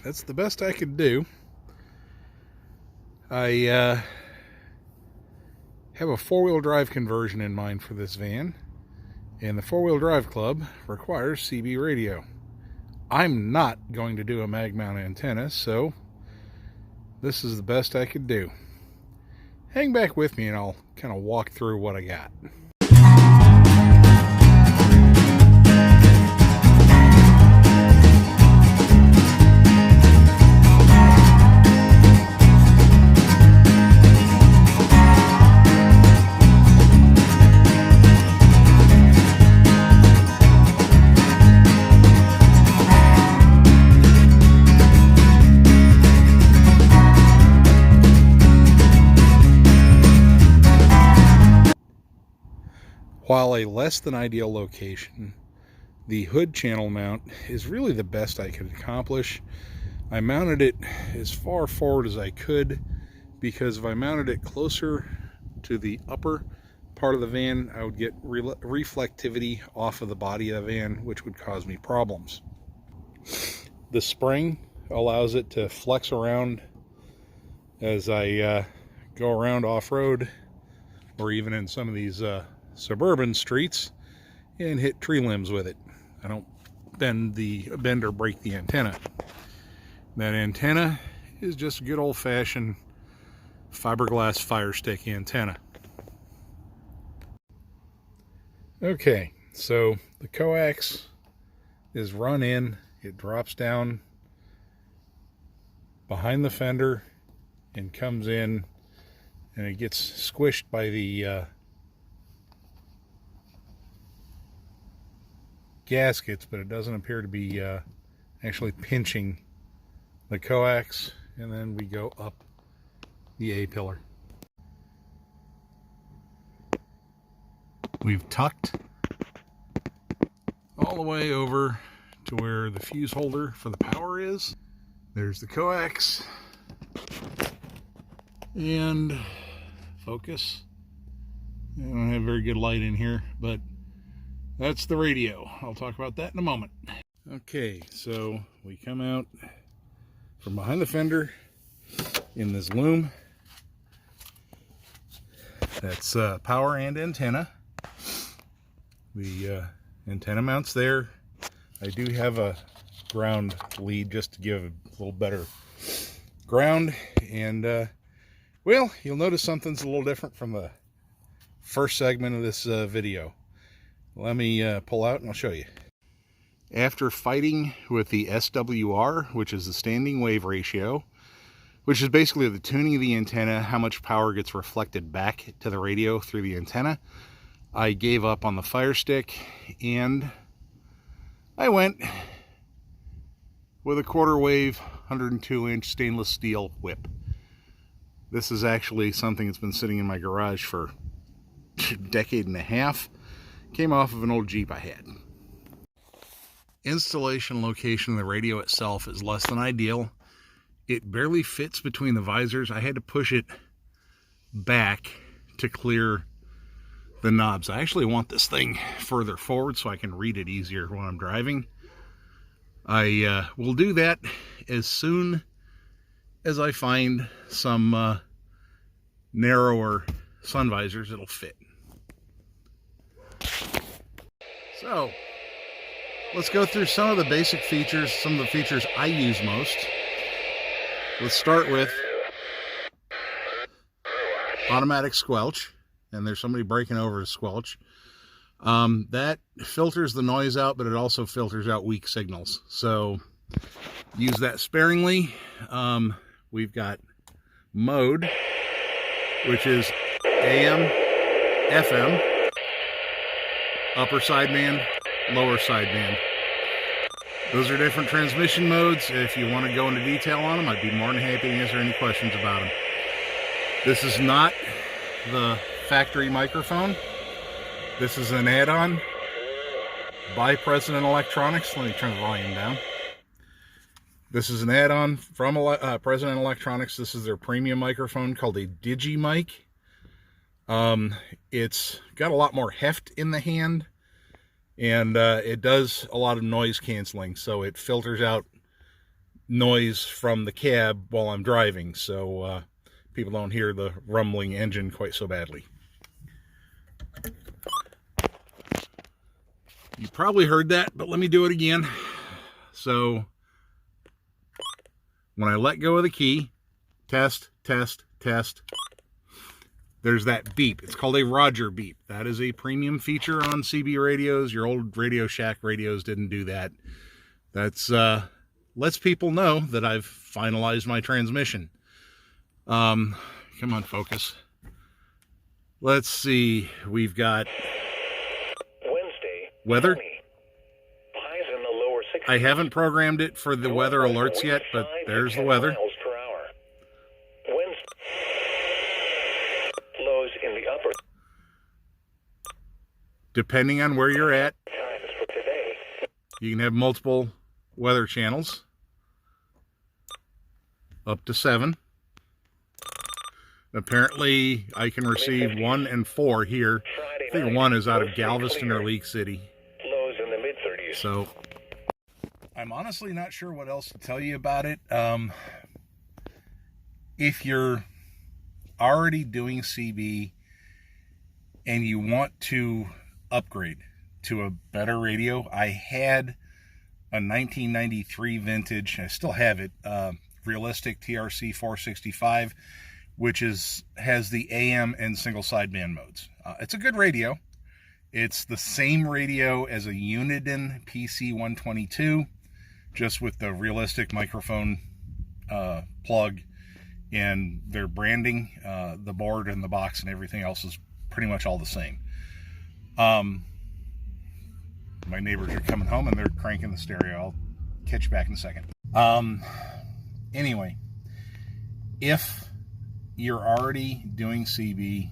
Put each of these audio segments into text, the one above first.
that's the best I could do. I have a four-wheel drive conversion in mind for this van, and the four-wheel drive club requires CB radio. I'm not going to do a mag mount antenna, so this is the best I could do. Hang back with me and I'll kind of walk through what I got. While a less than ideal location, the hood channel mount is really the best I could accomplish. I mounted it as far forward as I could, because if I mounted it closer to the upper part of the van, I would get reflectivity off of the body of the van, which would cause me problems. The spring allows it to flex around as I go around off-road, or even in some of these suburban streets, and hit tree limbs with it. I don't bend or break the antenna. That antenna is just a good old-fashioned fiberglass FireStick antenna. Okay, so the coax is run in, it drops down behind the fender and comes in, and it gets squished by the gaskets, but it doesn't appear to be actually pinching the coax, and then we go up the A-pillar. We've tucked all the way over to where the fuse holder for the power is. There's the coax, and focus. I don't have very good light in here, but that's the radio. I'll talk about that in a moment. Okay, so we come out from behind the fender in this loom. That's power and antenna. The antenna mounts there. I do have a ground lead just to give a little better ground, and well, you'll notice something's a little different from the first segment of this video. Let me pull out and I'll show you. After fighting with the SWR, which is the standing wave ratio, which is basically the tuning of the antenna, how much power gets reflected back to the radio through the antenna, I gave up on the FireStick, and I went with a quarter wave 102-inch stainless steel whip. This is actually something that's been sitting in my garage for a decade and a half. Came off of an old Jeep I had. Installation location of the radio itself is less than ideal. It barely fits between the visors. I had to push it back to clear the knobs. I actually want this thing further forward so I can read it easier when I'm driving. I will do that as soon as I find some narrower sun visors that'll fit. So, let's go through some of the basic features, some of the features I use most. Let's start with automatic squelch, and there's somebody breaking over a squelch. That filters the noise out, but it also filters out weak signals. So, use that sparingly. We've got mode, which is AM, FM, upper sideband, lower sideband. Those are different transmission modes. If you want to go into detail on them, I'd be more than happy to answer any questions about them. This is not the factory microphone. This is an add-on by President Electronics. Let me turn the volume down. This is an add-on from President Electronics. This is their premium microphone called a Digimike. It's got a lot more heft in the hand, and it does a lot of noise canceling, so it filters out noise from the cab while I'm driving, so people don't hear the rumbling engine quite so badly. You probably heard that, but let me do it again. So when I let go of the key, test, test, test, there's that beep. It's called a Roger beep. That is a premium feature on CB radios. Your old Radio Shack radios didn't do that. That's lets people know that I've finalized my transmission. Come on, focus. Let's see. We've got Wednesday, weather. highs in the lower 60s. I haven't programmed it for the weather alerts yet, but there's the weather. Miles per hour. Wednesday, lows in the upper. Depending on where you're at, Times for today. you can have multiple weather channels, up to 7. Apparently, I can receive 1 and 4 here. I think 1 is out of Galveston or League City. Lows in the mid-30s. So, I'm honestly not sure what else to tell you about it. If you're already doing CB and you want to upgrade to a better radio, I had a 1993 vintage, I still have it, Realistic TRC 465, which has the AM and single sideband modes. It's a good radio. It's the same radio as a Uniden PC122, just with the Realistic microphone plug, and their branding, the board and the box and everything else is pretty much all the same. My neighbors are coming home and they're cranking the stereo. I'll catch you back in a second. Anyway, if you're already doing CB,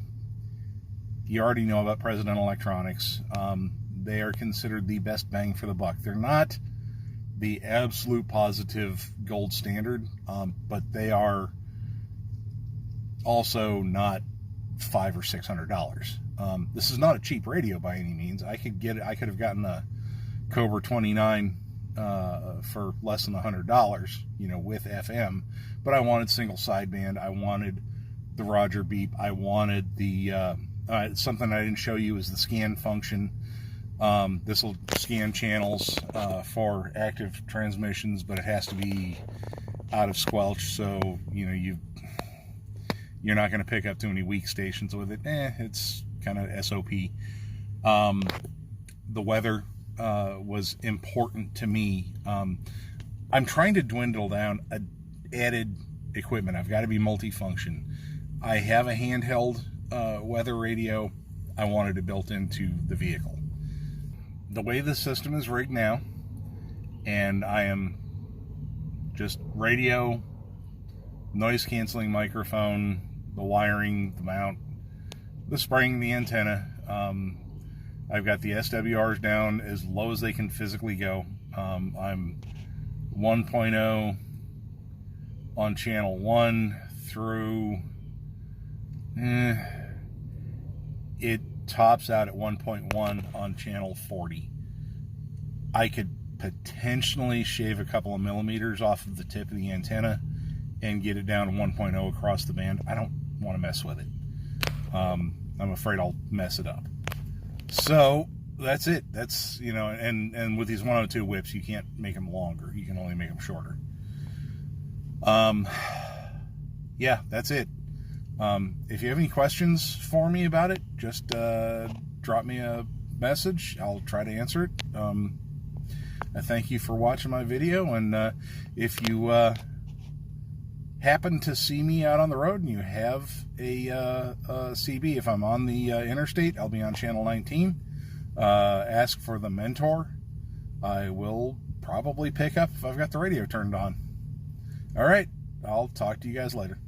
you already know about President Electronics. They are considered the best bang for the buck. They're not the absolute positive gold standard, but they are also not $500 or $600. This is not a cheap radio by any means. I could have gotten a Cobra 29 for less than $100, with FM, but I wanted single sideband. I wanted the Roger beep. I wanted the something I didn't show you is the scan function. This will scan channels for active transmissions, but it has to be out of squelch, so you're not going to pick up too many weak stations with it. It's kind of SOP. The weather was important to me. I'm trying to dwindle down added equipment. I've got to be multifunction. I have a handheld weather radio. I wanted it built into the vehicle. The way the system is rigged now, and I am just radio, noise canceling microphone, the wiring, the mount, the spring, the antenna. I've got the SWRs down as low as they can physically go. I'm 1.0 on channel 1 through, it tops out at 1.1 on channel 40. I could potentially shave a couple of millimeters off of the tip of the antenna and get it down to 1.0 across the band. I don't want to mess with it. I'm afraid I'll mess it up. So that's it. That's, and with these 102 whips, you can't make them longer. You can only make them shorter. Yeah, that's it. If you have any questions for me about it, just drop me a message. I'll try to answer it. I thank you for watching my video, and if you happen to see me out on the road and you have a CB, if I'm on the interstate, I'll be on channel 19. Ask for the Mentor. I will probably pick up if I've got the radio turned on. All right, I'll talk to you guys later.